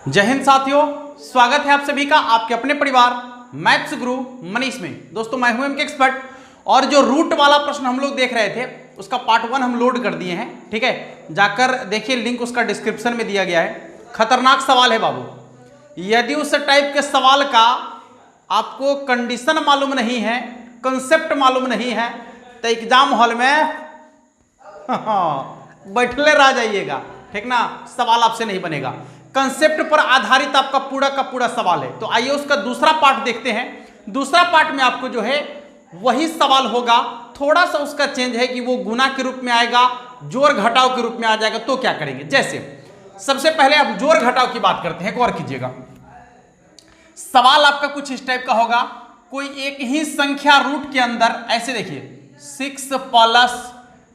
जय हिंद साथियों, स्वागत है आप सभी का आपके अपने परिवार मैथ्स गुरु मनीष में। दोस्तों मैं हूं इनके एक्सपर्ट और जो रूट वाला प्रश्न हम लोग देख रहे थे उसका पार्ट 1 हम लोड कर दिए हैं। ठीक है, जाकर देखिए, लिंक उसका डिस्क्रिप्शन में दिया गया है। खतरनाक सवाल है बाबू। यदि उस टाइप के सवाल का आपको कंडीशन मालूम नहीं है, कंसेप्ट मालूम नहीं है, तो एग्जाम हॉल में बैठले रह जाइएगा। ठीक ना, सवाल आपसे नहीं बनेगा। कंसेप्ट पर आधारित आपका पूरा का पूरा सवाल है। तो आइए उसका दूसरा पार्ट देखते हैं। दूसरा पार्ट में आपको जो है वही सवाल होगा, थोड़ा सा उसका चेंज है कि वो गुना के रूप में आएगा, जोड़ घटाव के रूप में आ जाएगा। तो क्या करेंगे, जैसे सबसे पहले आप जोड़ घटाव की बात करते हैं। गौर कीजिएगा, सवाल आपका कुछ इस टाइप का होगा। कोई एक ही संख्या रूट के अंदर, ऐसे देखिए 6 plus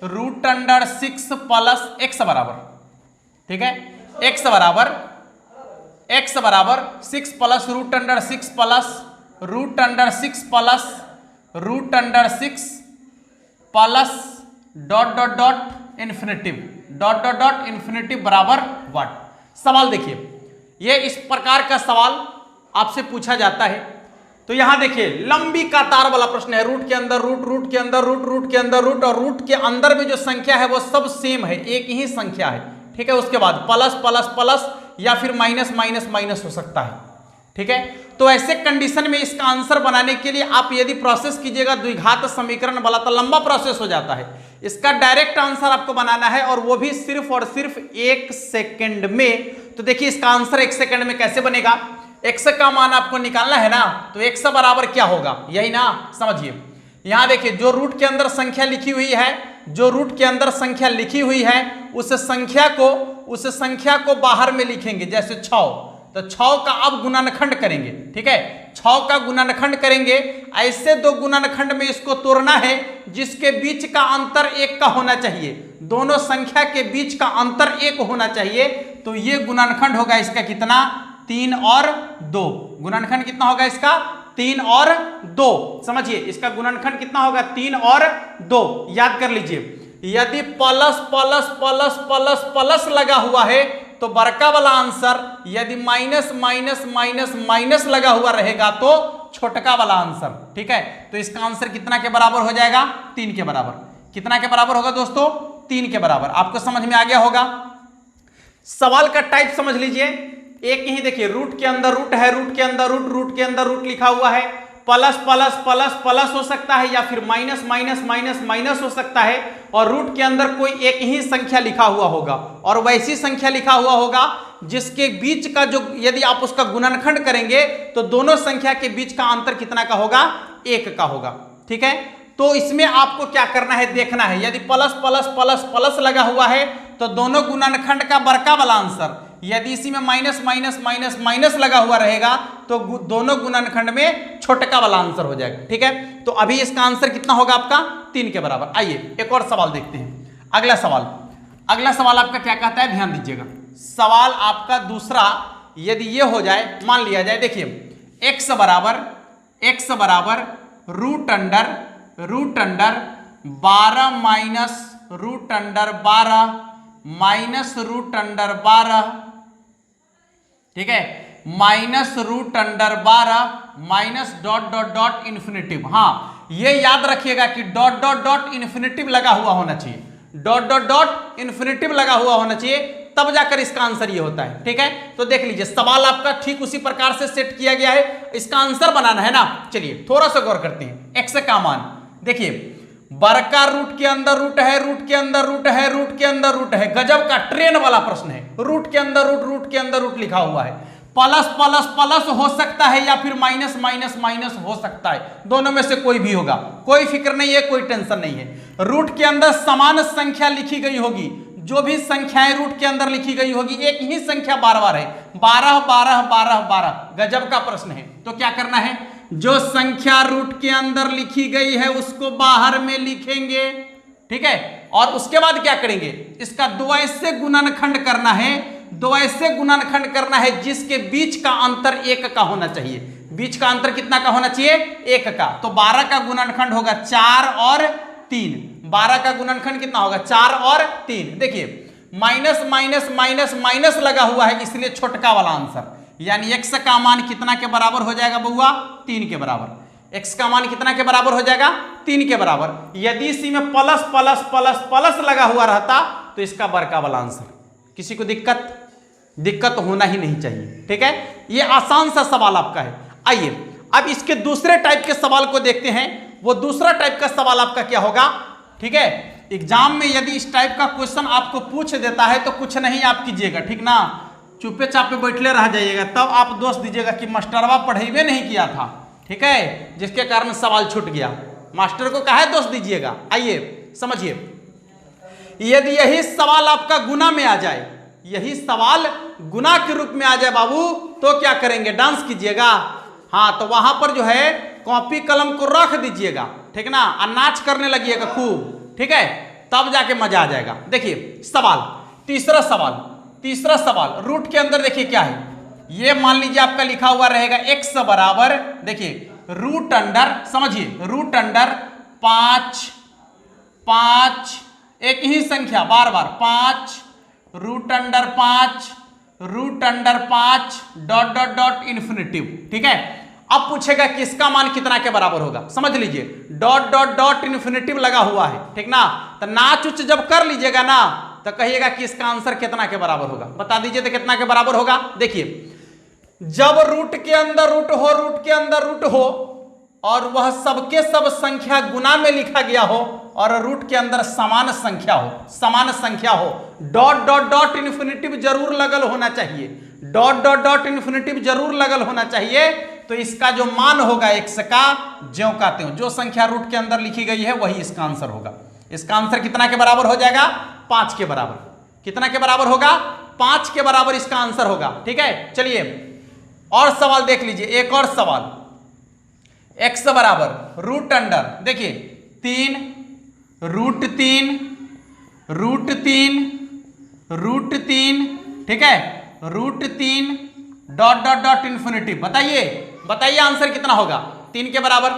root under 6 plus x बराबर, ठीक है, x बराबर 6 plus root under 6 plus root under 6 plus root under 6 plus dot dot dot infinitive बराबर व्हाट। सवाल देखिए, ये इस प्रकार का सवाल आपसे पूछा जाता है। तो यहां देखिए लंबी कतार वाला प्रश्न है। रूट के अंदर रूट, रूट के अंदर रूट, रूट के अंदर रूट, और रूट के अंदर में जो संख्या है वो सब सेम है, एक ही संख्या है। ठीक है, उसके बाद प्लस प्लस प्लस या फिर माइनस माइनस माइनस हो सकता है। ठीक है, तो ऐसे कंडीशन में इसका आंसर बनाने के लिए आप यदि प्रोसेस कीजिएगा द्विघात समीकरण वाला, तो लंबा प्रोसेस हो जाता है। इसका डायरेक्ट आंसर आपको बनाना है और वो भी सिर्फ और सिर्फ 1 सेकेंड में। तो देखिए इसका आंसर 1 सेकेंड में कैसे बनेगा। x का मान आपको निकालना है ना, तो x बराबर क्या होगा, यही ना, समझिए। यहां देखिए जो रूट के अंदर संख्या लिखी हुई है, जो रूट के अंदर संख्या लिखी हुई है उस संख्या को बाहर में लिखेंगे। जैसे 6, तो 6 का अब गुणनखंड करेंगे। ठीक है, 6 का गुणनखंड करेंगे। ऐसे दो गुणनखंड में इसको तोड़ना है जिसके बीच का अंतर 1 का होना चाहिए। दोनों संख्या के बीच का अंतर 1 होना चाहिए। तो ये गुणनखंड होगा इसका कितना, 3 और 2। गुणनखंड कितना होगा इसका, 3 और 2। समझिए इसका गुणनखंड कितना होगा, 3 और 2। याद कर लीजिए, यदि plus plus plus plus plus लगा हुआ है तो बड़का वाला आंसर, यदि माइनस माइनस माइनस माइनस लगा हुआ रहेगा तो छोटका वाला आंसर। ठीक है, तो इसका आंसर कितना के बराबर हो जाएगा, 3 के बराबर। कितना के बराबर होगा दोस्तों, 3 के बराबर। आपको समझ में आ गया होगा। सवाल का टाइप समझ लीजिए, एक ही देखिए, रूट के अंदर रूट है, रूट के अंदर रूट, रूट के अंदर रूट लिखा हुआ है। प्लस प्लस प्लस प्लस हो सकता है या फिर माइनस माइनस माइनस माइनस हो सकता है। और रूट के अंदर कोई एक ही संख्या लिखा हुआ होगा और वैसी संख्या लिखा हुआ होगा जिसके बीच का जो, यदि आप उसका गुणनखंड करेंगे तो दोनों संख्या के बीच का अंतर कितना का होगा, 1 का होगा। ठीक है, तो इसमें आपको क्या करना है, देखना है। यदि प्लस प्लस प्लस प्लस लगा हुआ है तो दोनों गुणनखंड का बड़का वाला आंसर, यदि इसी में माइनस माइनस माइनस माइनस लगा हुआ रहेगा तो दोनों गुणनखंड में छोटका वाला आंसर हो जाएगा। ठीक है, तो अभी इसका आंसर कितना होगा आपका, 3 के बराबर। आइए एक और सवाल देखते हैं। अगला सवाल आपका क्या कहता है, ध्यान दीजिएगा। सवाल आपका दूसरा, यदि ये हो जाए, मान लिया जाए, देखिए x बराबर root under 12 minus root under 12 minus root under 12, ठीक है, minus root under 12 minus dot dot dot infinitive. हाँ, ये याद रखिएगा कि डॉट डॉट डॉट इन्फिनिटिव लगा हुआ होना चाहिए, डॉट डॉट डॉट इन्फिनिटिव लगा हुआ होना चाहिए, तब जाकर इसका आंसर ये होता है। ठीक है, तो देख लीजिए सवाल आपका ठीक उसी प्रकार से सेट किया गया है। इसका आंसर बनाना है ना, चलिए थोड़ा सा गौर करते हैं। x का मान देखिए, बड़का रूट के अंदर रूट है, रूट के अंदर रूट है, रूट के अंदर रूट है। गजब का ट्रेन वाला प्रश्न है। रूट के अंदर रूट, रूट के अंदर रूट लिखा हुआ है। प्लस प्लस प्लस हो सकता है या फिर माइनस माइनस माइनस हो सकता है, दोनों में से कोई भी होगा, कोई फिक्र नहीं है, कोई टेंशन नहीं है। रूट के अंदर समान संख्या लिखी गई होगी, जो भी संख्याएं रूट के अंदर लिखी गई होगी एक ही संख्या बार बार है, 12 12 12 12। गजब का प्रश्न है। तो क्या करना है, जो संख्या रूट के अंदर लिखी गई है उसको बाहर में लिखेंगे। ठीक है, और उसके बाद क्या करेंगे, इसका 2 ऐसे गुणनखंड करना है, 2 ऐसे गुणनखंड करना है जिसके बीच का अंतर 1 का होना चाहिए। बीच का अंतर कितना का होना चाहिए, 1 का। तो 12 का गुणनखंड होगा 4 और 3। 12 का गुणनखंड कितना होगा, 4 और 3। देखिए माइनस माइनस माइनस माइनस लगा हुआ है, इसलिए छोटका वाला आंसर, यानी x का मान कितना के बराबर हो जाएगा बउआ? 3 के बराबर। x का मान कितना के बराबर हो जाएगा? 3 के बराबर। यदि इसी में प्लस प्लस प्लस प्लस लगा हुआ रहता तो इसका बड़का वाला आंसर। किसी को दिक्कत होना ही नहीं चाहिए, ठीक है। ये आसान सा सवाल आपका है। आइए अब इसके दूसरे टाइप के सवाल को देखते हैं। वो दूसरा टाइप का सवाल आपका क्या होगा, ठीक है। एग्जाम में यदि इस टाइप का क्वेश्चन आपको पूछ देता है तो कुछ नहीं आप कीजिएगा, ठीक ना, चुप्पे चापे बैठले रह जाइएगा, तब आप दोष दीजिएगा कि मास्टरवा पढ़ेबे नहीं किया था, ठीक है, जिसके कारण सवाल छूट गया। मास्टर को काहे दोष दीजिएगा? आइए समझिए, यदि यही सवाल आपका गुना में आ जाए, यही सवाल गुना के रूप में आ जाए बाबू, तो क्या करेंगे? डांस कीजिएगा। हाँ, तो वहां पर जो है कॉपी कलम को रख दीजिएगा, ठीक ना, और नाच करने लगिएगा खूब, ठीक है, तब जाके मजा आ जाएगा। देखिए सवाल, तीसरा सवाल रूट के अंदर देखिए क्या है। ये मान लीजिए आपका लिखा हुआ रहेगा x बराबर, देखिए रूट अंडर, समझिए रूट अंडर 5 एक ही संख्या बार बार 5 root under 5 dot dot dot infinitive, ठीक है। अब पूछेगा कि इसका मान कितना के बराबर होगा। समझ लीजिए डॉट डॉट डॉट इन्फिनिटिव लगा हुआ है, ठीक ना, तो नाच उच्च जब कर लीजिएगा ना तो कहिएगा कि इसका आंसर कितना के बराबर होगा। बता दीजिए तो कितना के बराबर होगा। देखिए जब रूट के अंदर रूट हो और वह सबके सब संख्या गुना में लिखा गया हो और रूट के अंदर समान संख्या हो, डॉट डॉट डॉट इन्फिनिटिव जरूर लगल होना चाहिए, डॉट डॉट डॉट इन्फिनिटिव जरूर लगल होना चाहिए। तो इसका जो मान होगा x का, ज्यों का त्यों, जो संख्या रूट के अंदर लिखी गई है वही इसका आंसर होगा। इसका आंसर कितना के बराबर हो जाएगा? 5 के बराबर। कितना के बराबर होगा? 5 के बराबर इसका आंसर होगा, ठीक है। चलिए और सवाल देख लीजिए, एक और सवाल, x बराबर रूट अंडर, देखिए 3 रूट 3, ठीक है, root 3 dot dot dot infinity. बताइए आंसर कितना होगा? 3 के बराबर।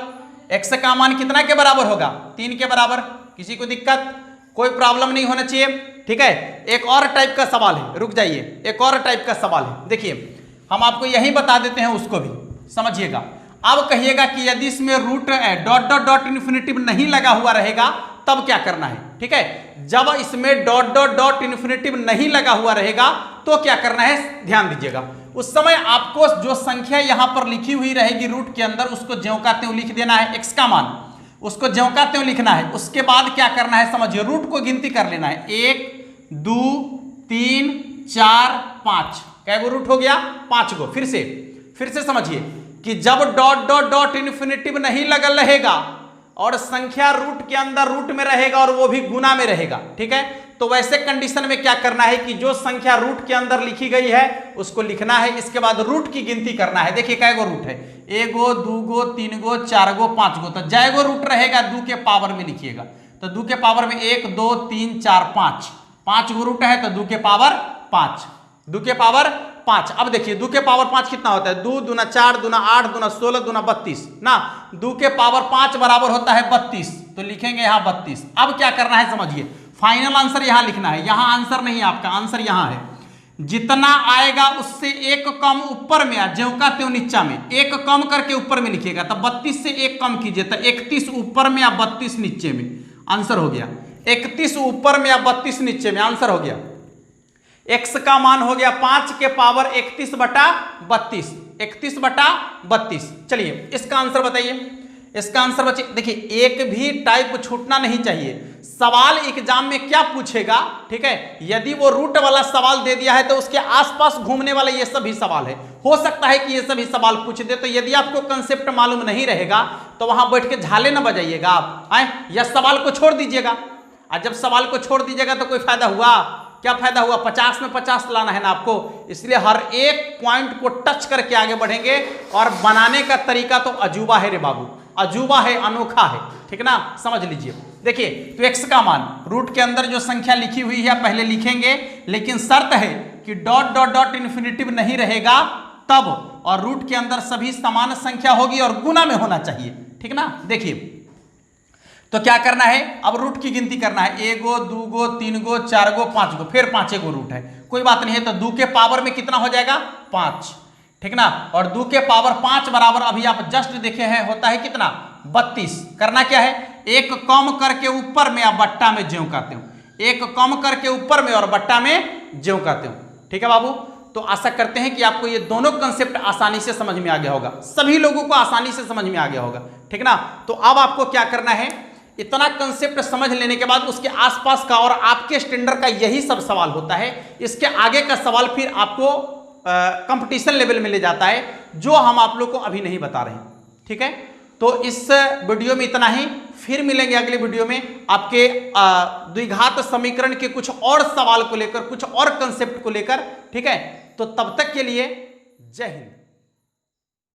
x का मान कितना के बराबर होगा? 3 के बराबर। किसी को दिक्कत? कोई प्रॉब्लम नहीं होना चाहिए, ठीक है। एक और टाइप का सवाल है, रुक जाइए, एक और टाइप का सवाल है। देखिए हम आपको यही बता देते हैं, उसको भी समझिएगा। अब कहिएगा कि यदि इसमें root dot dot dot infinitive नहीं लगा हुआ रहेगा तब क्या करना है, ठीक है। जब इसमें डॉट डॉट डॉट इन्फिनिटिव नहीं लगा हुआ रहेगा तो क्या करना है, ध्यान दीजिएगा। उस समय आपको जो संख्या यहां पर लिखी हुई रहेगी रूट के अंदर, उसको ज्यों का त्यों लिख देना है। x का मान उसको ज्यों का त्यों लिखना है। उसके बाद क्या करना है, समझिए, रूट को गिनती कर लेना है। 1 2 3 4 5, क्या वो रूट हो गया? 5 गो। फिर से समझिए कि जब डॉट डॉट डॉट इन्फिनिटिव नहीं लगल रहेगा और संख्या रूट के अंदर रूट में रहेगा और वो भी गुना में रहेगा, ठीक है, तो वैसे कंडीशन में क्या करना है कि जो संख्या रूट के अंदर लिखी गई है उसको लिखना है। इसके बाद रूट की गिनती करना है। देखिए कै गो रूट है, 1 गो 2 गो 3 गो 4 गो 5 गो, तो जय गो रूट रहेगा 2 के पावर में लिखिएगा। तो 2 के पावर में 1 2 3 4 5 गो रूट है, तो 2 के पावर 5, 2 के पावर 5। अब देखिए 2 के पावर 5 कितना होता है? 2 दूना 4 दूना 8 दूना 16 दूना 32 ना, 2 के पावर 5 बराबर होता है 32, तो लिखेंगे यहाँ 32। अब क्या करना है समझिए, फाइनल आंसर यहाँ लिखना है। यहाँ आंसर नहीं, आपका आंसर यहाँ है। जितना आएगा उससे एक कम ऊपर में, ज्यों का त्यों नीचा में, एक कम करके ऊपर में लिखिएगा। तो 32 से एक कम कीजिए, तो 31 ऊपर में या 32 नीचे में, आंसर हो गया। 31 ऊपर में या 32 नीचे में, आंसर हो गया। x का मान हो गया 5 के पावर 31/32, 31/32। चलिए इसका आंसर बताइए। इसका आंसर बच्चे देखिए, एक भी टाइप छूटना नहीं चाहिए। सवाल एग्जाम में क्या पूछेगा, ठीक है, यदि वो रूट वाला सवाल दे दिया है तो उसके आसपास घूमने वाले ये सभी सवाल है। हो सकता है कि ये सभी सवाल पूछ दे, तो यदि आपको कंसेप्ट मालूम नहीं रहेगा तो वहां बैठ के झाले ना बजाइएगा आप, या सवाल को छोड़ दीजिएगा। और जब सवाल को छोड़ दीजिएगा तो कोई फायदा हुआ? क्या फायदा हुआ? 50 में 50 लाना है ना आपको। इसलिए हर एक पॉइंट को टच करके आगे बढ़ेंगे। और बनाने का तरीका तो अजूबा है रे बाबू, अजूबा है, अनोखा है, ठीक ना, समझ लीजिए। देखिए तो x का मान रूट के अंदर जो संख्या लिखी हुई है पहले लिखेंगे, लेकिन शर्त है कि डॉट डॉट डॉट इन्फिनिटिव नहीं रहेगा तब, और रूट के अंदर सभी समान संख्या होगी और गुना में होना चाहिए, ठीक ना। देखिए तो क्या करना है, अब रूट की गिनती करना है, 1 गो 2 गो 3 गो 4 गो 5 गो, फिर 5 गो रूट है, कोई बात नहीं है। तो 2 के पावर में कितना हो जाएगा 5, ठीक ना। और 2 के पावर 5 बराबर अभी आप जस्ट देखे हैं होता है कितना 32। करना क्या है, एक कम करके ऊपर में आप बट्टा में ज्यों करते हो, एक कम करके ऊपर में और बट्टा में ज्यों करते हो, ठीक है बाबू। तो आशा करते हैं कि आपको ये दोनों कंसेप्ट आसानी से समझ में आ गया होगा, सभी लोगों को आसानी से समझ में आ गया होगा, ठीक ना। तो अब आपको क्या करना है, इतना कंसेप्ट समझ लेने के बाद उसके आसपास का और आपके स्टैंडर्ड का यही सब सवाल होता है। इसके आगे का सवाल फिर आपको कंपटीशन लेवल में ले जाता है, जो हम आप लोग को अभी नहीं बता रहे, ठीक है। तो इस वीडियो में इतना ही, फिर मिलेंगे अगले वीडियो में आपके द्विघात समीकरण के कुछ और सवाल को लेकर, कुछ और कंसेप्ट को लेकर, ठीक है। तो तब तक के लिए जय हिंद।